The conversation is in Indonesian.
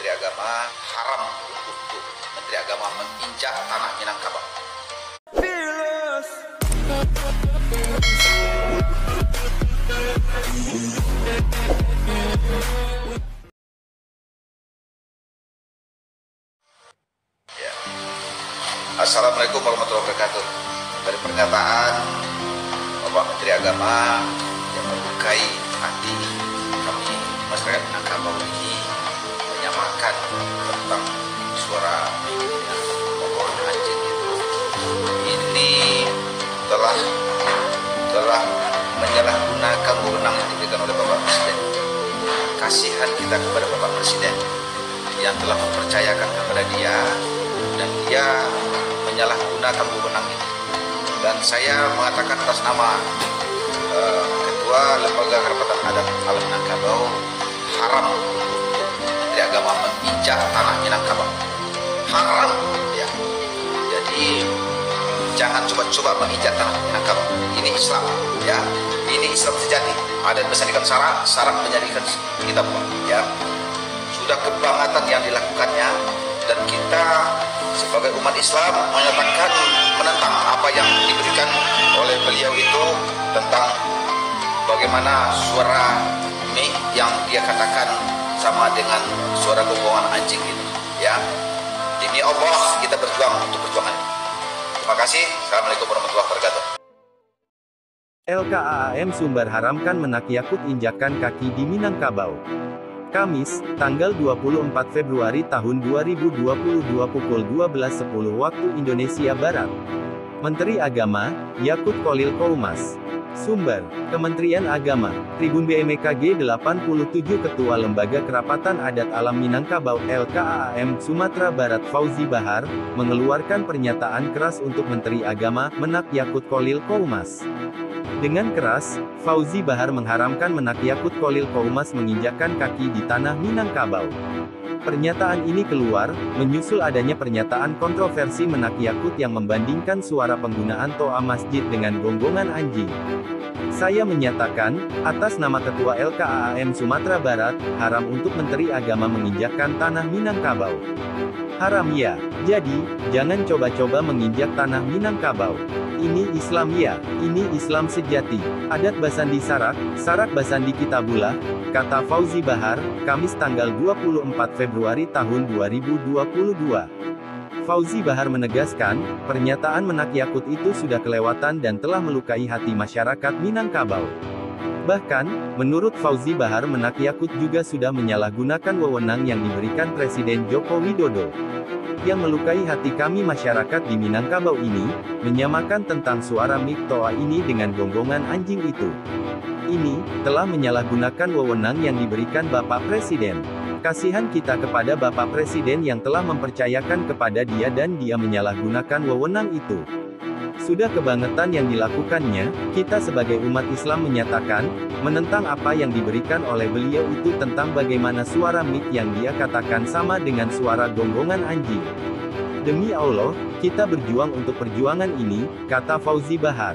Menteri Agama haram untuk Menteri Agama menginjak tanah Minangkabau. Ya. Assalamualaikum warahmatullahi wabarakatuh. Dari pernyataan Bapak Menteri Agama yang melukai hati kami masyarakat Minangkabau ini, menyamakan tentang suara omongan anjing itu, ini telah menyalahgunakan wewenang yang diberikan oleh Bapak Presiden. Kasihan kita kepada Bapak Presiden yang telah mempercayakan kepada dia, dan dia menyalahgunakan wewenang itu. Dan saya mengatakan atas nama Ketua Lembaga Kerapatan Adat Alam Minangkabau, haram untuk Menteri Agama menginjak tanah Minangkabau. Haram, ya. Jadi jangan coba-coba menginjak tanah Minangkabau. Ini Islam, ya. Ini Islam sejati. Adat bersandingan syarat menjadikan kita buat, ya. Sudah kebangetan yang dilakukannya, dan kita sebagai umat Islam menyatakan menentang apa yang diberikan oleh beliau itu tentang bagaimana suara mie yang dia katakan sama dengan suara gonggongan anjing itu, ya. Demi Allah kita berjuang untuk perjuangan ini. Terima kasih. Assalamualaikum warahmatullahi wabarakatuh. LKAAM Sumbar haramkan menak Yakut injakan kaki di Minangkabau. Kamis, tanggal 24 Februari tahun 2022 pukul 12.10 waktu Indonesia Barat. Menteri Agama, Yakut Kholil Koumas. Sumber, Kementerian Agama. Tribun BMKG 87 Ketua Lembaga Kerapatan Adat Alam Minangkabau LKAAM Sumatera Barat Fauzi Bahar, mengeluarkan pernyataan keras untuk Menteri Agama, Menak Yakut Kholil Koumas. Dengan keras, Fauzi Bahar mengharamkan Menak Yakut Kholil Koumas menginjakkan kaki di tanah Minangkabau. Pernyataan ini keluar, menyusul adanya pernyataan kontroversi Menak Yakut yang membandingkan suara penggunaan toa masjid dengan gonggongan anjing. Saya menyatakan, atas nama Ketua LKAAM Sumatera Barat, haram untuk Menteri Agama menginjakkan tanah Minangkabau. Haram ya, jadi, jangan coba-coba menginjak tanah Minangkabau. Ini Islam ya, ini Islam sejati. Adat Basandi Sarak Basandi Kitabullah, kata Fauzi Bahar, Kamis tanggal 24 Februari tahun 2022. Fauzi Bahar menegaskan, pernyataan Menak Yakut itu sudah kelewatan dan telah melukai hati masyarakat Minangkabau. Bahkan, menurut Fauzi Bahar Menak Yakut juga sudah menyalahgunakan wewenang yang diberikan Presiden Joko Widodo. Yang melukai hati kami masyarakat di Minangkabau ini, menyamakan tentang suara mik toa ini dengan gonggongan anjing itu. Ini, telah menyalahgunakan wewenang yang diberikan Bapak Presiden. Kasihan kita kepada Bapak Presiden yang telah mempercayakan kepada dia dan dia menyalahgunakan wewenang itu. Sudah kebangetan yang dilakukannya, kita sebagai umat Islam menyatakan, menentang apa yang diberikan oleh beliau itu tentang bagaimana suara mik yang dia katakan sama dengan suara gonggongan anjing. Demi Allah, kita berjuang untuk perjuangan ini, kata Fauzi Bahar.